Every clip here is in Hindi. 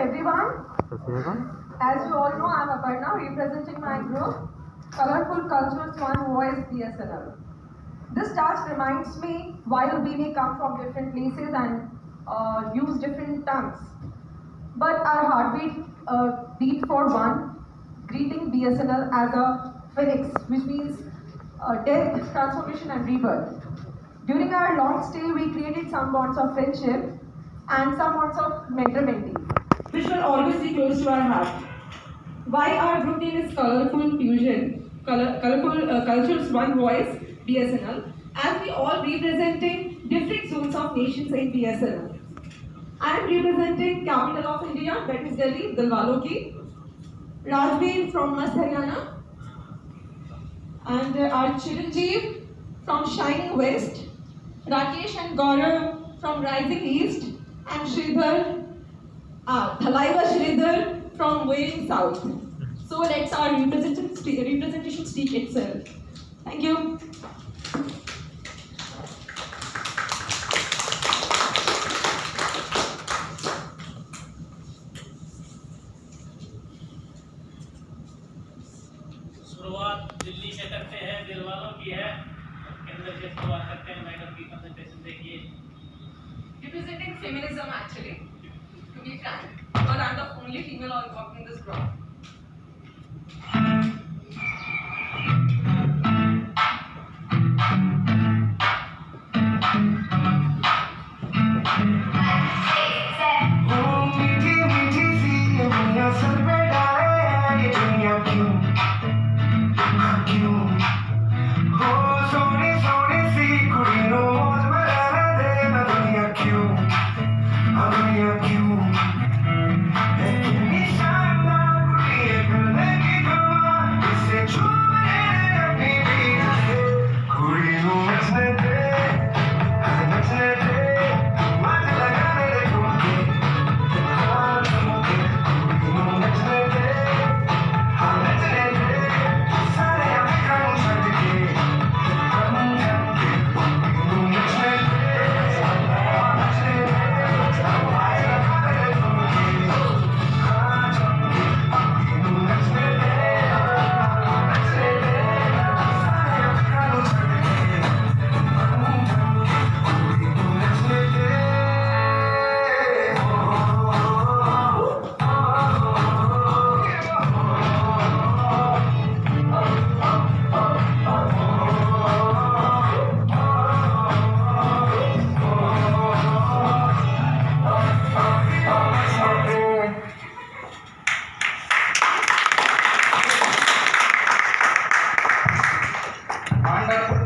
everyone. As you all know, I am Aparna representing my group, Colorful Cultures One Voice BSNL. This task reminds me while we may come from different places and use different tongues, but our heartbeat beat for one, greeting BSNL as a phoenix, which means death, transformation and rebirth. During our long stay, we created some bonds of friendship and some bonds of mentor-mentee, which will always be close to our heart. Why our group name is Colorful Fusion, Colorful Cultures One Voice, BSNL, as we all representing different zones of nations in BSNL. I am representing capital of India, that is Delhi, Dilwalo Ki, Rajveer from Mast Haryana, and our Chiranjeev from Shining West, Rakesh and Gaurav from Rising East, and Sridhar, Thalaiva Sridhar from Wailing South. So let's our representation speak itself. Thank you. शुरुआत दिल्ली से करते हैं, दिल वालों की है। केंद्र से शुरुआत करते हैं, मैडम की प्रेजेंटेशन देखिए। Representing feminism actually, to be frank, because I'm the only female working in this group.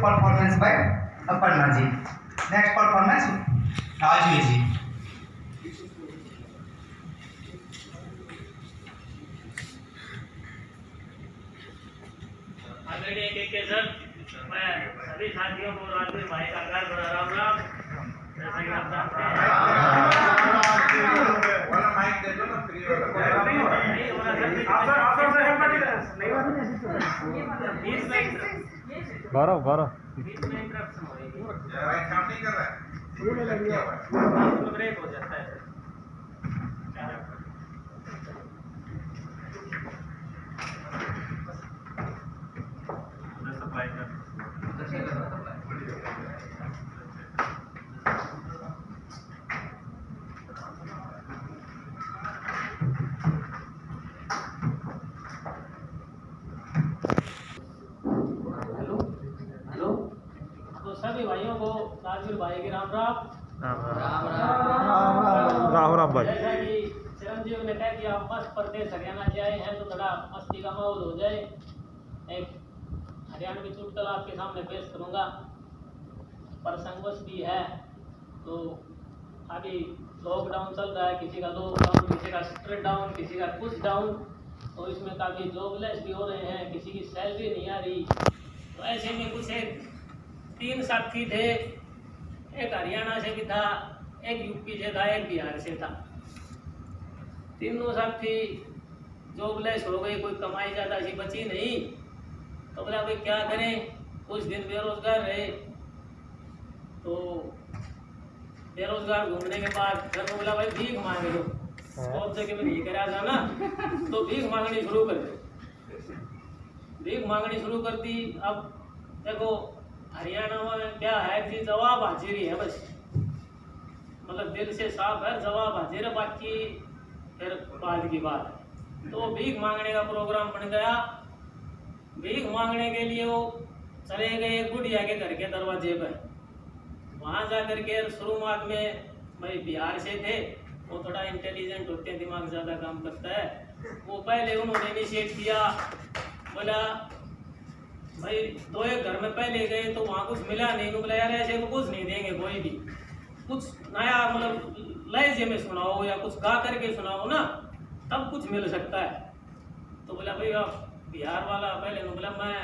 Performance by Aparna ji. Next performance, Rajveer ji. Already एक केसर मैं सभी साथियों को राजवीर भाई का आभार बड़ा राम जैसा कि आप जानते हैं वाला माइक दे दो ना फ्री वाला नहीं होना सर आप से गौरव बीच में इंटरप्शन हो रही है यार काम नहीं कर रहा है ब्रेक हो जाता है सप्लाई कर सभी भाइयों को राजवीर भाई के राम राम भाई। जैसा कि चिरंजीव ने कहा कि आप मस्त प्रदेश हरियाणा से आए हैं तो थोड़ा मस्ती का माहौल हो जाए। एक हरियाणवी चुटकुला आपके सामने पेश करूंगा, प्रसंगवश भी है। तो अभी लॉकडाउन चल रहा है, किसी का लॉकडाउन, किसी का स्ट्रेट डाउन, किसी का पुश डाउन, तो इसमें काफ़ी जॉबलेस भी हो रहे हैं, किसी की सैलरी नहीं आ रही। तो ऐसे में कुछ एक 3 साथी थे, एक हरियाणा से भी था, एक यूपी से था, एक बिहार से था। तीनों साथी जॉबलेस हो गए, कोई कमाई ज़्यादा सी बची नहीं। तो बोला भाई क्या करें, कुछ दिन बेरोजगार रहे। तो बेरोजगार घूमने के बाद घर में बोला भाई भीख मांग लो। बहुत जगह में नहीं करा जाना, तो भीख मांगनी शुरू कर दी। भीख मांगनी शुरू कर दी। अब देखो हरियाणा में क्या है कि जवाब हाजिर ही है बस, मतलब दिल से साफ है, जवाब हाजिर है, बाकी फिर बाद की बात है। तो भीख मांगने का प्रोग्राम बन गया। भीख मांगने के लिए वो चले गए गुड़िया के घर के दरवाजे पर। वहाँ जा करके शुरुआत में भाई बिहार से थे, वो थोड़ा इंटेलिजेंट होते हैं, दिमाग ज़्यादा काम करता है। वो पहले उन्होंने इनिशिएट किया, बोला भाई 2 घर में पहले गए तो वहाँ कुछ मिला नहीं, बोला यार ऐसे तो कुछ नहीं देंगे कोई भी, कुछ नया मतलब लहजे में सुनाओ या कुछ गा करके सुनाओ ना, तब कुछ मिल सकता है। तो बोला भाई आप बिहार वाला, पहले बोला मैं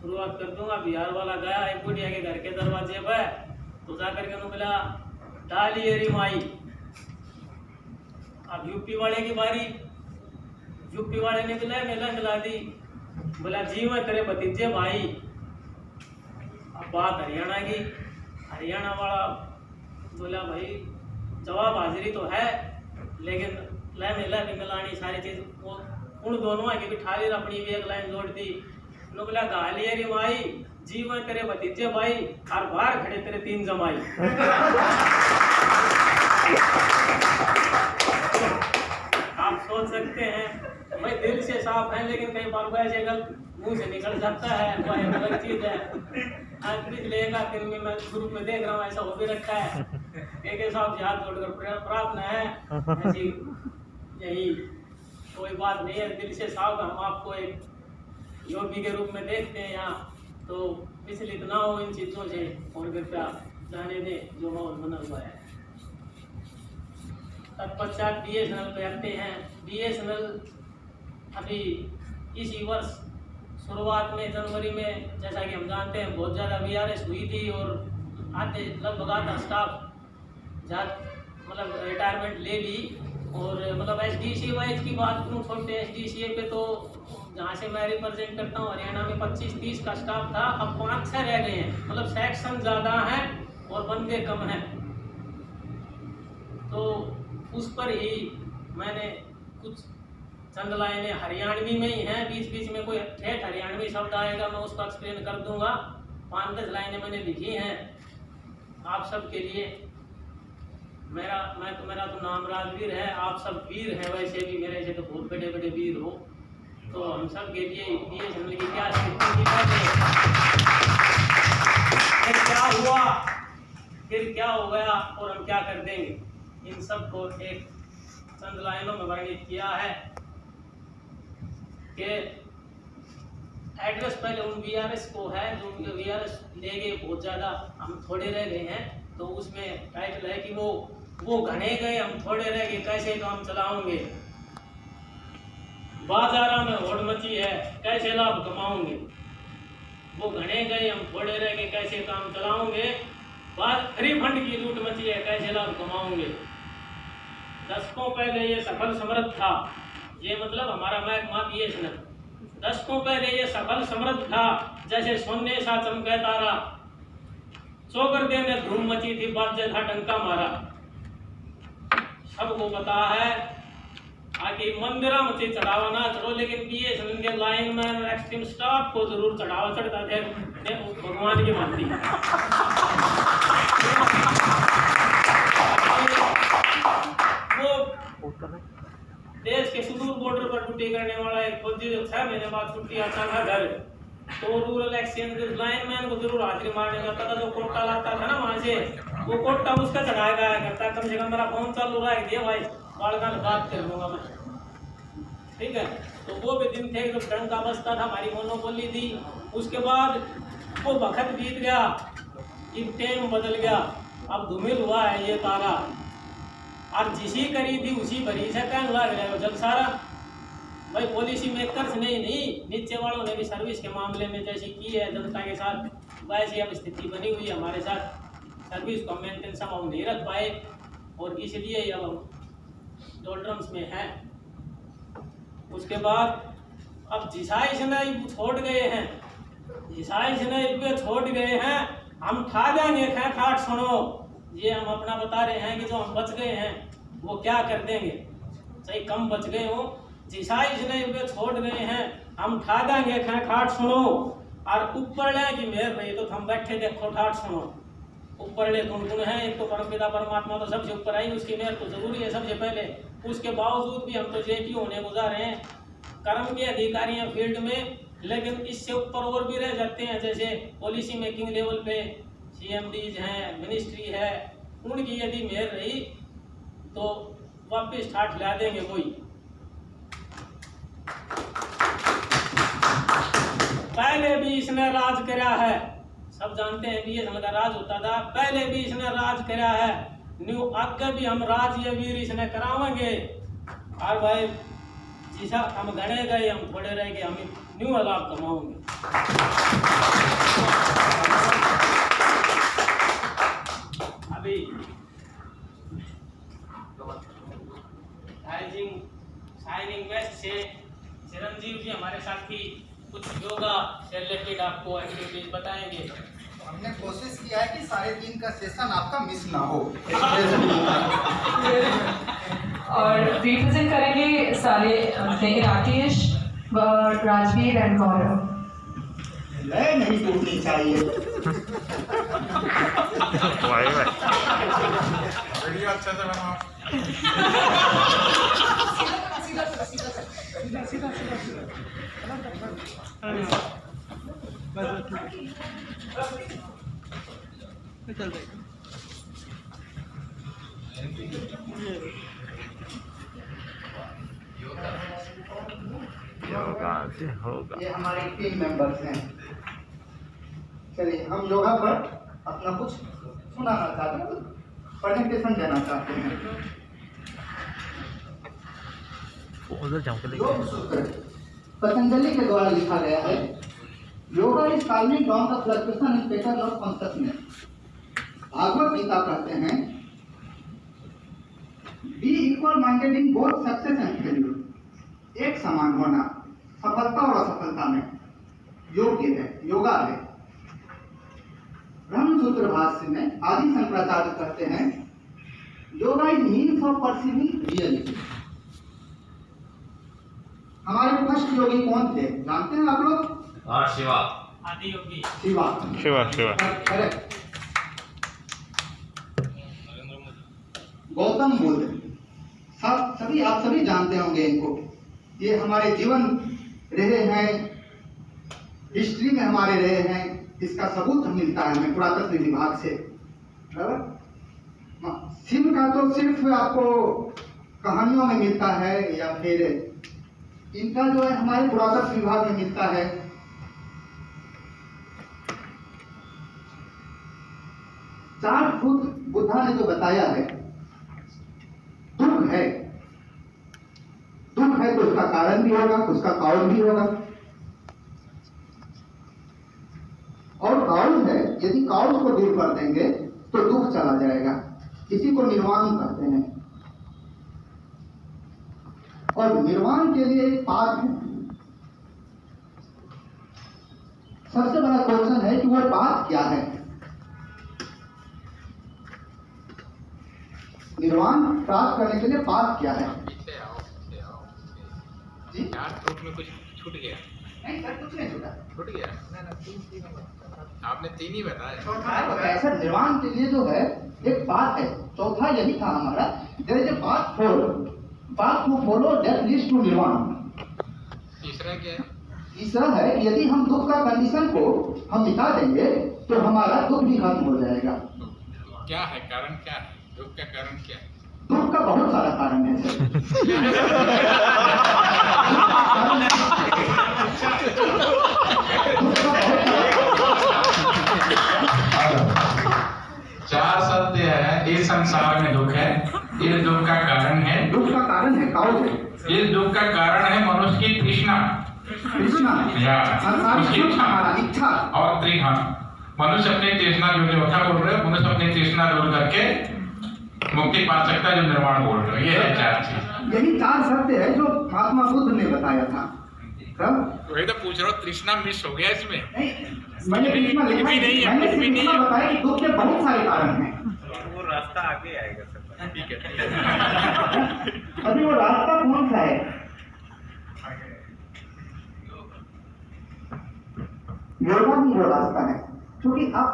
शुरुआत कर दूंगा। बिहार वाला गया एक गुड़िया के घर के दरवाजे पर, तो जा करके बोला डालिए री माई। अब यूपी वाले की बारी, यूपी वाले ने बोला मेला मिला दी, बोला जी मैं तेरे भतीजे भाई। अब बात हरियाणा की, हरियाणा वाला बोला भाई जवाब हाजिरी तो है, लेकिन लय मिला भी मिलानी सारी चीज वो उन दोनों आगे बिठा ली, अपनी भी एक लाइन जोड़ दी। उन्होंने बोला गालिए रे माई, जी मैं तेरे भतीजे भाई, हर बार खड़े तेरे 3 जमाई। आप सोच सकते हैं भाई दिल से साफ है, लेकिन कई बार वैसे गलत मुंह से निकल जाता है, वो एक अलग चीज है। पिछले एक दिन में मैं ग्रुप में देख रहा हूँ ऐसा हो भी रखा है, एक साहब से हाथ जोड़कर प्रार्थना है ऐसी, यही कोई बात नहीं है, दिल से साफ। हम आपको एक योगी के रूप में देखते हैं यहाँ, तो विचलित ना हो इन चीज़ों से और कृपया जाने दें जो माहौल बना हुआ है। तत्पश्चात BSNL पे आते हैं। BSNL अभी इसी वर्ष शुरुआत में जनवरी में, जैसा कि हम जानते हैं, बहुत ज़्यादा VRS हुई थी और आते लगभग आधा स्टाफ मतलब रिटायरमेंट ले ली। और मतलब SDCA वाइज की बात करूँ, छोटे SDCA पे तो जहाँ से मैं रिप्रेजेंट करता हूँ हरियाणा में 25-30 का स्टाफ था, अब 5-6 रह गए हैं, मतलब सेक्शन ज़्यादा हैं और बंदे कम हैं। तो उस पर ही मैंने कुछ चंद लाइनें हरियाणवी में ही हैं, बीच बीच में कोई ठेठ हरियाणवी शब्द आएगा मैं उसको एक्सप्लेन कर दूंगा। 5-10 लाइनें मैंने लिखी हैं आप सब के लिए। मेरा तो नाम राजवीर है, आप सब वीर हैं, वैसे भी मेरे से तो बहुत बड़े बड़े वीर हो। तो हम सब के लिए BSNL की क्या स्थिति की बात है, क्या हुआ, फिर क्या हो गया और हम क्या कर देंगे, इन सब को एक चंद लाइनों में वर्णित किया है कि एड्रेस पहले उन VRS को है जो VRS ले गए बहुत ज़्यादा, हम थोड़े रह गए हैं। तो उसमें टाइटल है कि वो घने गए हम थोड़े रह गए, कैसे काम चलाओगे, बाजारा में होड़ मची है कैसे लाभ कमाओगे। वो घने गए हम थोड़े रह गए, कैसे काम चलाओगे, बात फ्री फंड की लूट मची है कैसे लाभ कमाओगे। दशकों पहले ये सफल समृद्ध था, ये मतलब हमारा महकमा BSNL। दशकों पहले ये सफल समृद्ध था, जैसे सोने सा चमके तारा, चौकर देव ने धूम मची थी, बाजे था डंका मारा। सबको पता है आगे मंदिरा मुझे चढ़ावा ना चढ़ो, लेकिन BSNL के लाइन में एक्सट्रीम स्टाफ को जरूर चढ़ावा चढ़ता थे, भगवान की मानती। वो देश के सुदूर बॉर्डर पर ड्यूटी करने वाला एक फौजी जो 6 महीने बाद छुट्टी आता था घर, तो रूरल एक्सचेंज लाइनमैन को जरूर हाजिरी मारने जाता था। जो कोटा लाता था ना वहाँ से, वो कोटा उसका चढ़ाया गया करता, कम से कम मेरा फोन चालू रहा है भाई, बालकाल बात कर लूँगा मैं, ठीक है। तो वो भी दिन थे जब डंका बजता था, हमारी मोनोपोली थी। उसके बाद वो वक्त बीत गया, एक टाइम बदल गया, अब धूमिल हुआ है ये तारा, और जिसी करी थी उसी भरी से कहने लग रहा है जब सारा भाई पॉलिसी मेकर्स ने ही नहीं, नीचे वालों ने भी सर्विस के मामले में जैसी की है जनता के साथ, वैसी अब स्थिति बनी हुई है हमारे साथ। सर्विस को मेंटेन सब हम नहीं रख पाए और इसलिए अब हम डोल्ड्रम्स में हैं। उसके बाद अब जिसाई सनाई छोड़ गए हैं, जिसाई सनाई पे छोड़ गए हैं, हम ठा देंगे खाट सुनो। ये हम अपना बता रहे हैं कि जो हम बच गए हैं वो क्या कर देंगे। चाहे कम बच गए हो, जिसा इसने उनके छोड़ गए हैं हम ठा देंगे खाट सुनो, और ऊपर ले कि मेहर रही तो हम बैठे देखो ठाट सुनो। ऊपर ले कौन कौन है, एक तो परमपिता परमात्मा तो सबसे ऊपर आई, उसकी मेहर तो जरूरी है सबसे पहले। उसके बावजूद भी हम तो जे की होने गुजारे हैं, कर्म के अधिकारी हैं फील्ड में, लेकिन इससे ऊपर और भी रह जाते हैं, जैसे पॉलिसी मेकिंग लेवल पे CMDs हैं, मिनिस्ट्री है, उनकी यदि मेहर रही तो वापस ठाठ ला देंगे कोई। पहले भी इसने राज करा है, सब जानते हैं BSNL का राज होता था, पहले भी इसने राज करा है, न्यू आगे भी हम राज ये वीर इसने करावेंगे। और भाई जिसा हम गणे गए हम थोड़े रह गए, हम न्यू लाभ कमाओगे। अभी शाइनिंग वेस्ट से चिरंजीव जी हमारे साथी कुछ योगा से रिलेटेड आपको एक्टिविटीज बताएंगे। हमने कोशिश किया है कि 3:30 का सेशन आपका मिस ना हो। और रिप्रेजेंट करेंगे सारे अपने राकेश, राजवीर एंड गौरव। लय नहीं टूटनी चाहिए। वीडियो अच्छा से बनाओ। ये हमारे टीम मेंबर्स हैं। चलिए हम योगा पर अपना कुछ सुनाना चाहते हैं, प्रेजेंटेशन देना चाहते हैं। योग सूत्र पतंजलि के द्वारा लिखा गया है। Yoga is calming down the fluctuation and pattern of consciousness। Bhagavad Gita कहते हैं be equal minded in both success and failure. एक समान होना सफलता और असफलता में योग्य है, योगा है। ब्रह्मसूत्र भाष्य में आदि शंकराचार्य कहते हैं yoga is means of perceiving reality. हमारे फर्स्ट योगी कौन थे जानते हैं आप लोग? शिवा आदि योगी। शिवा करेक्ट। गौतम बुद्ध सभी आप सभी जानते होंगे इनको। ये हमारे जीवन रहे हैं, हिस्ट्री में हमारे रहे हैं, इसका सबूत मिलता है हमें पुरातत्व विभाग से। बराबर। शिव का तो सिर्फ आपको कहानियों में मिलता है, या फिर इनका जो है हमारे पुरातत्व विभाग में मिलता है। 4 फुट बुद्धा ने जो बताया है, दुख है तो उसका कारण भी होगा, उसका काउज भी होगा। और काउज है, यदि काउज को दूर कर देंगे तो दुख चला जाएगा। इसी को निर्वाण कहते हैं। और निर्वाण के लिए एक पाथ है। सबसे बड़ा क्वेश्चन है कि वो पाथ क्या है। निर्वाण प्राप्त करने के लिए पाथ क्या है? जी? 4 फुट में कुछ छूट गया? नहीं सर, कुछ नहीं छूटा। छूट गया? आपने 3 ही बताया। चौथा बताया सर, निर्वाण के लिए जो है एक पाथ है। चौथा यही था हमारा, there is a path to follow that leads to nirvana. तीसरा क्या है? तीसरा है कि यदि हम दुख का कंडीशन को हम मिटा देंगे तो हमारा दुख भी खत्म हो जाएगा। क्या है कारण, क्या है दुख का कारण? क्या है दुख का? बहुत सारा कारण है सर। 4 सत्य है इस संसार में। दुख है, ये दुख का कारण है। दुख का कारण है, काउज है। ये दुख का कारण है मनुष्य की तृष्णा या उसकी इच्छा और तृष्णा। मनुष्य अपनी तृष्णा जो चौथा बोल रहे हो, मनुष्य अपनी तृष्णा दूर करके मुक्ति पा सकता है, जो निर्वाण बोल रहे हो। ये है 4 चीज। यही 4 सत्य है जो महात्मा बुद्ध ने बताया था। वही तो पूछ रहा हूँ, तृष्णा मिस हो गया इसमें? मैंने बताया कि दुख के बहुत सारे कारण हैं। वो रास्ता आगे आएगा सर। ठीक है। अभी वो रास्ता कौन सा है? योगा ही वो रास्ता है, क्योंकि आप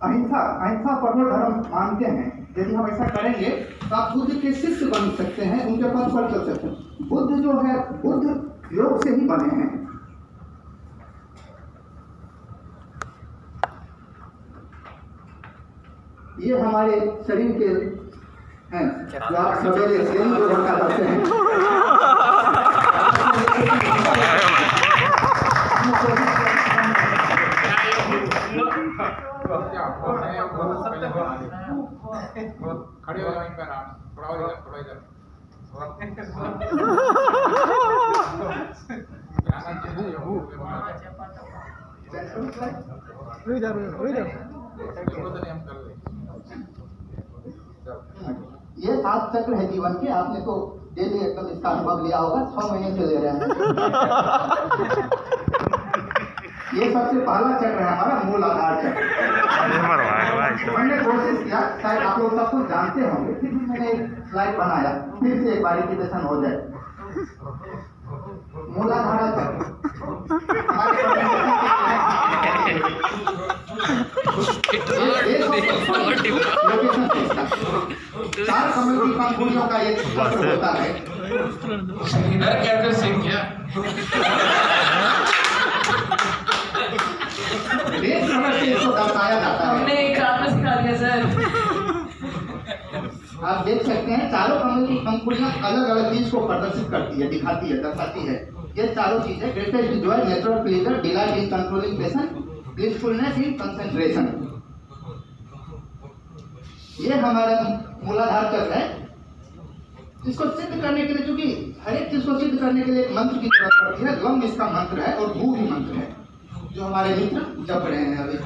अहिंसा परमो धर्म मानते हैं। यदि हम ऐसा करेंगे तो आप बुद्ध के शिष्य बन सकते हैं, उनके पथ पर चल सकते हैं। बुद्ध जो है, बुद्ध योग से ही बने हैं। ये हमारे शरीर के हैं जो आप सवेरे से ही जो रखा करते हैं। खड़े हो जाओ इन पर आप, थोड़ा इधर ये 7 चक्र है जीवन के। आपने तो डेली एकदम इसका अनुभव लिया होगा, 6 महीने से ले रहे हैं। ये सबसे पहला चक्र है हमारा मूल आधार चक्र। मैंने कोशिश किया, शायद आप लोग सब कुछ जानते होंगे, फिर भी मैंने एक स्लाइड बनाया, फिर से एक बार रिपीटेशन हो जाए। मूलाधार चक्र चार कमल की पंखुड़ियों का एक चक्र होता है। इधर कैसे सीख गया? इसको दर्शाया जाता है। हमने एक रात में सिखा दिया सर। आप देख सकते हैं चारों कमल की पंखुड़ियां अलग अलग चीज को प्रदर्शित करती है, दिखाती है, दर्शाती है। ये चारों चीजें greatest Joy, natural pleasure, delight in controlling patient, blissfulness in concentration. ये हमारा मूलाधार चक्र है। इसको सिद्ध करने के लिए, क्योंकि हर एक चीज को सिद्ध करने के लिए एक मंत्र की जरूरत पड़ती है। लम इसका मंत्र है और भू भी मंत्र है, जो हमारे मित्र जप रहे हैं अभी।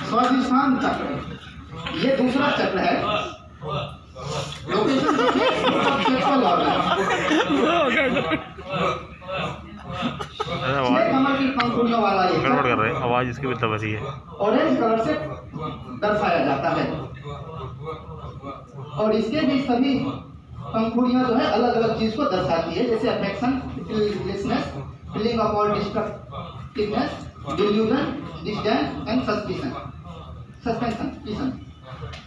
स्वाधिष्ठान चक्र, ये दूसरा चक्र है। लोकेशन देखिए, कमल की पंखुड़ियों वाला ये गड़बड़ कर रहे हैं, आवाज इसकी भी तब है। ऑरेंज कलर से दर्शाया जाता है। और इसके भी सभी पंखुड़ियां जो है अलग अलग चीज को दर्शाती है, जैसे affection, feelinglessness, feeling of all destructiveness, delusion, disdain and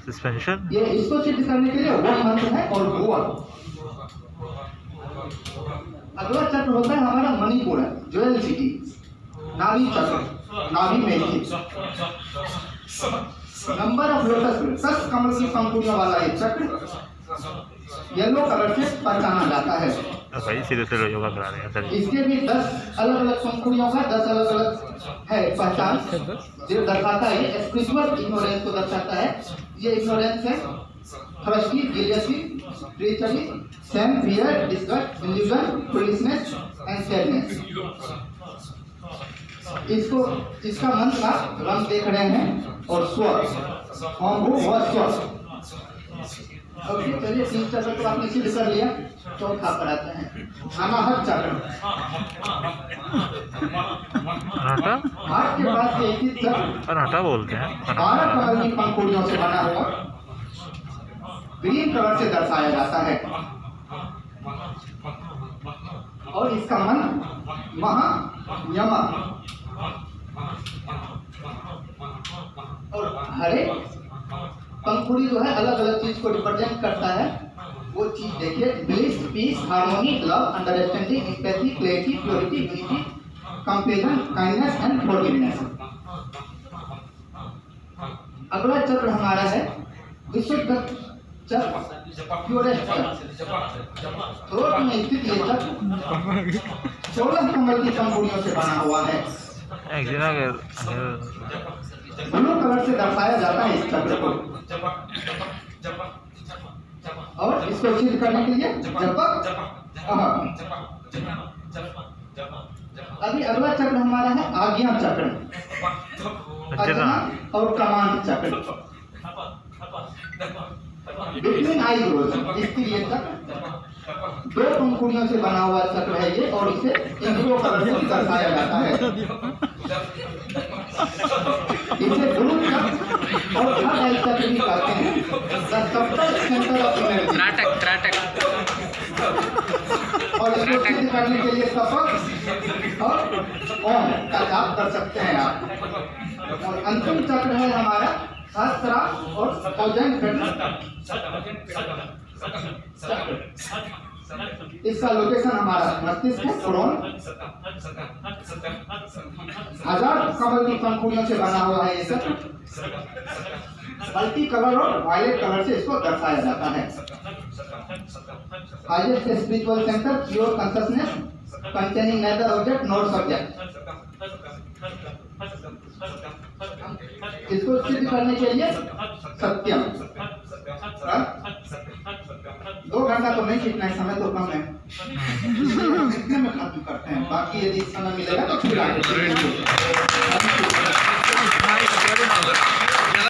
suspension. ये इसको सिद्ध करने के लिए वन मंत्र है और भुवन। अगला चक्र होता है हमारा मणिपुर, ज्वेल सिटी, नाभि चक्र, नाभि में स्थित। नंबर ऑफ लोटस, 10 कमल की पंखुड़ियों वाला ये चक्र येलो कलर से पहचाना जाता है। भाई सीधे से योगा करा रहे हैं सर। इसके भी 10 अलग अलग पंखुड़ियों का 10 अलग अलग है पहचान, जो दर्शाता है स्पिरिचुअल इग्नोरेंस को दर्शाता है। ये इग्नोरेंस है thirsty, jealousy, treachery, shame, fear, disgust, illusion, foolishness and sadness. इसका मंत्र आप रंग देख रहे हैं और स्वर, हम वो स्वर। अब चलिए 3 चक्र तो आपने सिद्ध कर लिया, चौथा पर आते हैं अनाहत चक्र। हाथ के पास एक ही चक्र अनाहता बोलते हैं। 12 कमल की पंखुड़ियों से बना हुआ ग्रीन कलर से दर्शाया जाता है। और इसका मंत्र महायमक। और हर एक पंखुड़ी जो है अलग अलग चीज को रिप्रेजेंट करता है। वो चीज देखिए, bliss, peace, harmony, love, understanding, empathy, clarity, purity, unity, compassion, kindness and forgiveness. अगला चक्र हमारा है विशुद्ध चक्र, प्योरेस्ट चक्र। थ्रोट में स्थित ये चक्र 16 कमल की पंखुड़ियों से बना हुआ है। ब्लू कलर से दर्शाया जाता है इस चक्र को। और इसको सिद्ध करने के लिए जपक। अभी अगला चक्र हमारा है आज्ञा चक्र, आज्ञा और कमांड चक्र। बिटवीन आईब्रोज स्थित ये चक्र 2 पंखुड़ियों से बना हुआ चक्र है ये, और इसे इंद्रियों कलर से दर्शाया जाता है। इसे ब्लू चक्र और हर हेल्थ चक्र भी कहते हैं the subtle centre of energy. और इसको सिद्ध करने के लिए सफल और ओम का जाप कर सकते हैं आप। और अंतिम चक्र है हमारा सहस्रा और थाउजेंड इसका लोकेशन हमारा मस्तिष्क है, कोरोन। 1000 कमल की पंखुड़ियों से बना हुआ है ये सब। मल्टी कलर और वायलेट कलर से इसको दर्शाया जाता है। Highest spiritual centre, pure consciousness containing neither object not subject. इसको सिद्ध करने के लिए सत्यम। 2 घंटा तो नहीं खींचना है, समय तो कम है, इतने में खत्म करते हैं। बाकी यदि समय मिलेगा तो फिर आगे।